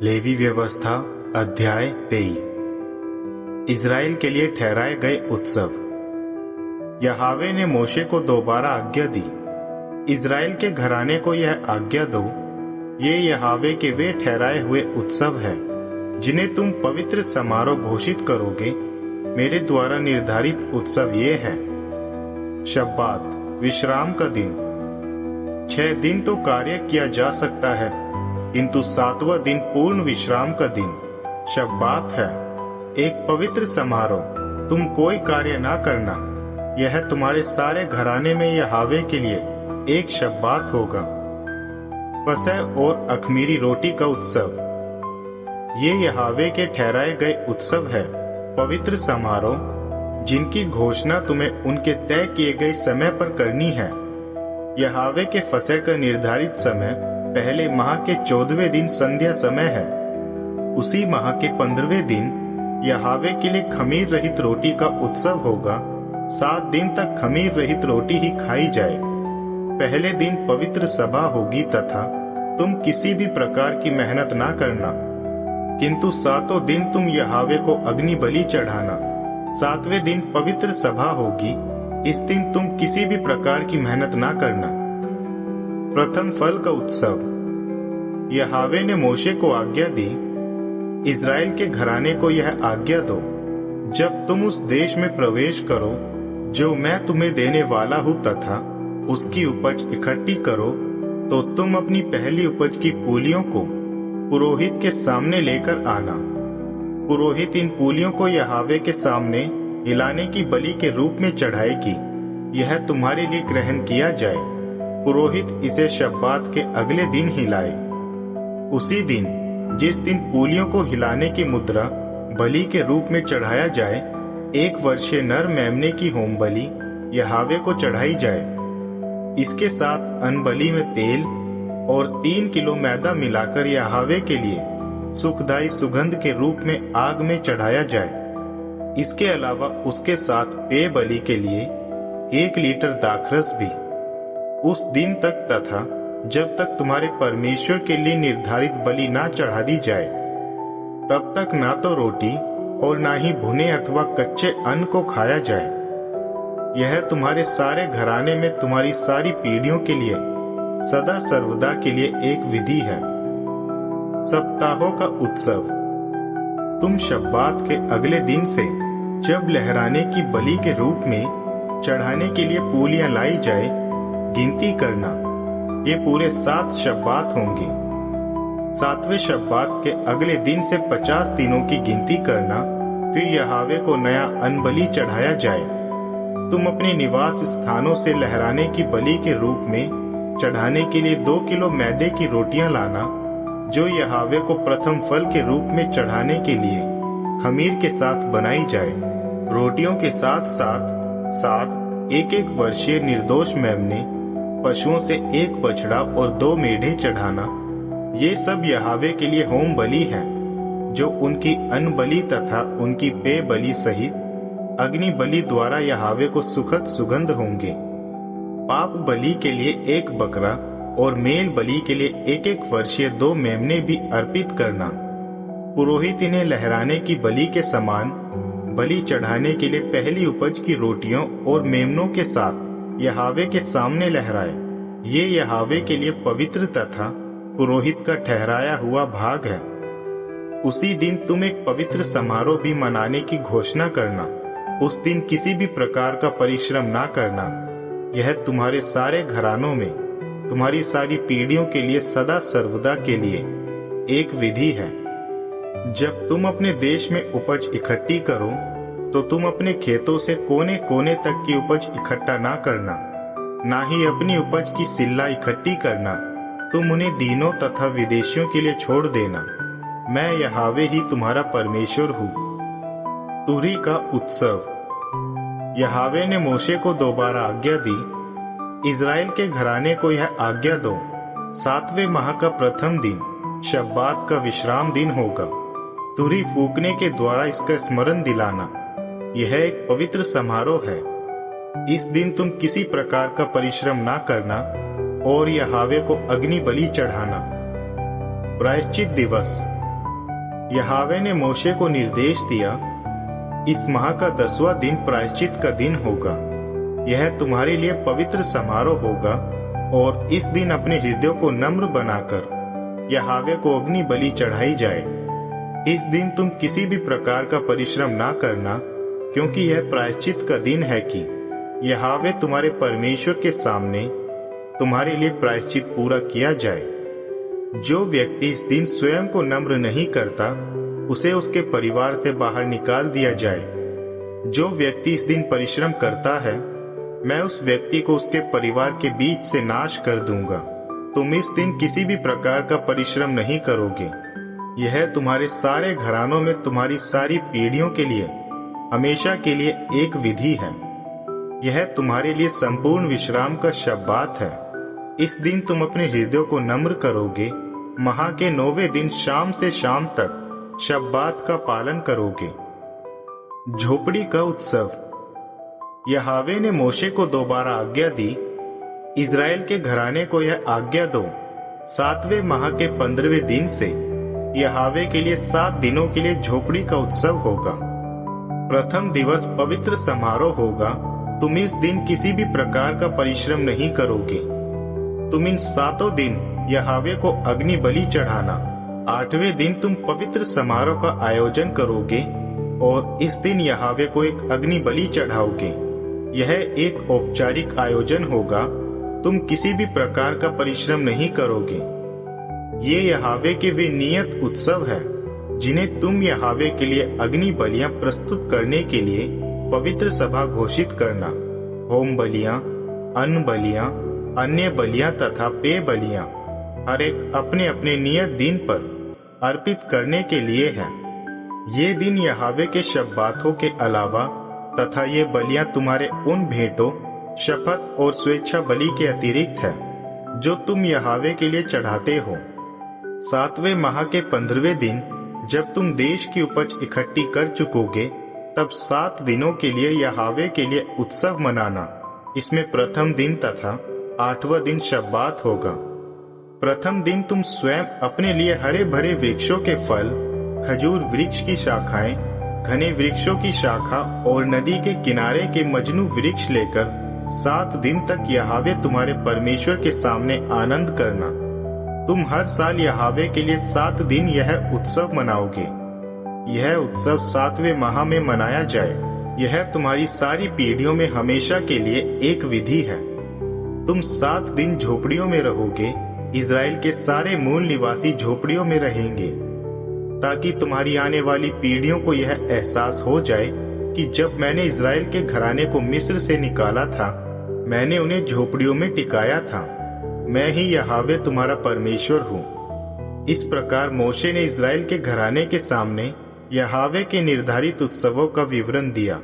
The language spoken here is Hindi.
लेवी व्यवस्था अध्याय 23। इज़राइल के लिए ठहराए गए उत्सव। यहोवा ने मोशे को दोबारा आज्ञा दी, इज़राइल के घराने को यह आज्ञा दो, ये यहोवा के वे ठहराए हुए उत्सव है जिन्हें तुम पवित्र समारोह घोषित करोगे। मेरे द्वारा निर्धारित उत्सव ये है। शब्बात, विश्राम का दिन। 6 दिन तो कार्य किया जा सकता है, किंतु 7वां दिन पूर्ण विश्राम का दिन शब्बात है, एक पवित्र समारोह। तुम कोई कार्य ना करना, यह तुम्हारे सारे घराने में यहोवा के लिए एक शब्बात होगा। फसह और अख़मीरी रोटी का उत्सव। ये यहोवा के ठहराए गए उत्सव है, पवित्र समारोह जिनकी घोषणा तुम्हें उनके तय किए गए समय पर करनी है। यहोवा के फसह का निर्धारित समय पहले माह के 14वें दिन संध्या समय है। उसी माह के 15वें दिन यहोवा के लिए खमीर रहित रोटी का उत्सव होगा। 7 दिन तक खमीर रहित रोटी ही खाई जाए। पहले दिन पवित्र सभा होगी तथा तुम किसी भी प्रकार की मेहनत ना करना, किंतु 7 दिन तुम यहोवा को अग्नि बलि चढ़ाना। 7वें दिन पवित्र सभा होगी, इस दिन तुम किसी भी प्रकार की मेहनत ना करना। प्रथम फल का उत्सव। यहोवा ने मोशे को आज्ञा दी, इज़राइल के घराने को यह आज्ञा दो, जब तुम उस देश में प्रवेश करो जो मैं तुम्हें देने वाला हूँ तथा उसकी उपज इकट्ठी करो, तो तुम अपनी पहली उपज की पूलियों को पुरोहित के सामने लेकर आना। पुरोहित इन पूलियों को यहोवा के सामने हिलाने की बलि के रूप में चढ़ाएगी, यह तुम्हारे लिए ग्रहण किया जाए। पुरोहित इसे शब्बात के अगले दिन हिलाए। उसी दिन जिस दिन पूलियों को हिलाने की मुद्रा बलि के रूप में चढ़ाया जाए, 1 वर्षीय नर मेमने की होम बलि यहोवा को चढ़ाई जाए। इसके साथ अन्नबलि में तेल और 3 किलो मैदा मिलाकर यहोवा के लिए सुखदायी सुगंध के रूप में आग में चढ़ाया जाए। इसके अलावा उसके साथ पेय बलि के लिए 1 लीटर दाखरस भी। उस दिन तक तथा जब तक तुम्हारे परमेश्वर के लिए निर्धारित बलि ना चढ़ा दी जाए, तब तक ना तो रोटी और ना ही भुने अथवा कच्चे अन्न को खाया जाए। यह तुम्हारे सारे घराने में तुम्हारी सारी पीढ़ियों के लिए सदा सर्वदा के लिए एक विधि है। सप्ताहों का उत्सव। तुम शब्बात के अगले दिन से जब लहराने की बलि के रूप में चढ़ाने के लिए पूलियां लाई जाए, गिनती करना। ये पूरे 7 शब्बात होंगे। 7वें शब्बात के अगले दिन से 50 दिनों की गिनती करना, फिर यहोवा को नया अन्नबलि चढ़ाया जाए। तुम अपने निवास स्थानों से लहराने की बलि के रूप में चढ़ाने के लिए 2 किलो मैदे की रोटियां लाना, जो यहोवा को प्रथम फल के रूप में चढ़ाने के लिए खमीर के साथ बनाई जाए। रोटियों के साथ साथ 7 1 वर्षीय निर्दोष मेमने पशुओं से 1 बछड़ा और 2 मेढ़े चढ़ाना। ये सब यहोवा के लिए होम बलि है, जो उनकी अन्न बलि तथा उनकी पेय बलि सहित अग्नि बलि द्वारा यहोवा को सुखद सुगंध होंगे। पाप बलि के लिए 1 बकरा और मेल बलि के लिए 1 वर्षीय 2 मेमने भी अर्पित करना। पुरोहित इन्हें लहराने की बलि के समान बलि चढ़ाने के लिए पहली उपज की रोटियों और मेमनों के साथ यहोवा के सामने लहराए। ये यहोवा के लिए पवित्र तथा पुरोहित का ठहराया हुआ भाग है। उसी दिन तुम एक पवित्र समारोह भी मनाने की घोषणा करना। उस दिन किसी भी प्रकार का परिश्रम ना करना। यह तुम्हारे सारे घरानों में तुम्हारी सारी पीढ़ियों के लिए सदा सर्वदा के लिए एक विधि है। जब तुम अपने देश में उपज इकट्ठी करो, तो तुम अपने खेतों से कोने कोने तक की उपज इकट्ठा ना करना, ना ही अपनी उपज की सिल्ला इकट्ठी करना। तुम उन्हें दीनों तथा विदेशियों के लिए छोड़ देना। मैं यहोवा ही तुम्हारा परमेश्वर हूँ। तुरी का उत्सव। यहोवा ने मोशे को दोबारा आज्ञा दी, इज़राइल के घराने को यह आज्ञा दो, 7वें माह का प्रथम दिन शब्बात का विश्राम दिन होगा। तुरी फूकने के द्वारा इसका स्मरण दिलाना। यह एक पवित्र समारोह है। इस दिन तुम किसी प्रकार का परिश्रम ना करना और यहोवा को अग्नि बलि चढ़ाना। प्रायश्चित दिवस। यहोवा ने मोशे को निर्देश दिया, इस माह का 10वां दिन प्रायश्चित का दिन होगा। यह तुम्हारे लिए पवित्र समारोह होगा और इस दिन अपने हृदय को नम्र बनाकर यहोवा को अग्नि बलि चढ़ाई जाए। इस दिन तुम किसी भी प्रकार का परिश्रम ना करना, क्योंकि यह प्रायश्चित का दिन है कि यहोवा तुम्हारे परमेश्वर के सामने तुम्हारे लिए प्रायश्चित पूरा किया जाए। जो व्यक्ति इस दिन स्वयं को नम्र नहीं करता, उसे उसके परिवार से बाहर निकाल दिया जाए। जो व्यक्ति इस दिन परिश्रम करता है, मैं उस व्यक्ति को उसके परिवार के बीच से नाश कर दूंगा। तुम इस दिन किसी भी प्रकार का परिश्रम नहीं करोगे। यह तुम्हारे सारे घरानों में तुम्हारी सारी पीढ़ियों के लिए हमेशा के लिए एक विधि है। यह तुम्हारे लिए संपूर्ण विश्राम का शब्बात है। इस दिन तुम अपने हृदय को नम्र करोगे। माह के 9वें दिन शाम से शाम तक शब्बात का पालन करोगे। झोपड़ी का उत्सव। यहोवा ने मोशे को दोबारा आज्ञा दी, इज़राइल के घराने को यह आज्ञा दो, 7वें माह के 15वें दिन से यहोवा के लिए 7 दिनों के लिए झोपड़ी का उत्सव होगा। प्रथम दिवस पवित्र समारोह होगा। तुम इस दिन किसी भी प्रकार का परिश्रम नहीं करोगे। तुम इन 7 दिन यहोवा को अग्नि बलि चढ़ाना। 8वें दिन तुम पवित्र समारोह का आयोजन करोगे और इस दिन यहोवा को एक अग्नि बलि चढ़ाओगे। यह एक औपचारिक आयोजन होगा। तुम किसी भी प्रकार का परिश्रम नहीं करोगे। ये यहोवा के वे नियत उत्सव है जिन्हें तुम यहोवा के लिए अग्नि बलियां प्रस्तुत करने के लिए पवित्र सभा घोषित करना। होम बलियां, अन्न बलियां, अन्य बलियां तथा पेय बलियां हर एक अपने अपने नियत दिन पर अर्पित करने के लिए है। ये दिन यहोवा के शब्बातों के अलावा तथा ये बलियां तुम्हारे उन भेंटों, शपथ और स्वेच्छा बलि के अतिरिक्त है जो तुम यहोवा के लिए चढ़ाते हो। 7वें माह के 15वें दिन जब तुम देश की उपज इकट्ठी कर चुकोगे, तब 7 दिनों के लिए यहोवा के लिए उत्सव मनाना। इसमें प्रथम दिन तथा 8वां दिन शब्बात होगा। प्रथम दिन तुम स्वयं अपने लिए हरे भरे वृक्षों के फल, खजूर वृक्ष की शाखाएं, घने वृक्षों की शाखा और नदी के किनारे के मजनू वृक्ष लेकर 7 दिन तक यहोवा तुम्हारे परमेश्वर के सामने आनंद करना। तुम हर साल यहोवा के लिए 7 दिन यह उत्सव मनाओगे। यह उत्सव 7वें माह में मनाया जाए। यह तुम्हारी सारी पीढ़ियों में हमेशा के लिए एक विधि है। तुम 7 दिन झोपड़ियों में रहोगे। इज़राइल के सारे मूल निवासी झोपड़ियों में रहेंगे, ताकि तुम्हारी आने वाली पीढ़ियों को यह एहसास हो जाए कि जब मैंने इज़राइल के घराने को मिस्र से निकाला था, मैंने उन्हें झोपड़ियों में टिकाया था। मैं ही यहोवा तुम्हारा परमेश्वर हूँ। इस प्रकार मोशे ने इज़राइल के घराने के सामने यहोवा के निर्धारित उत्सवों का विवरण दिया।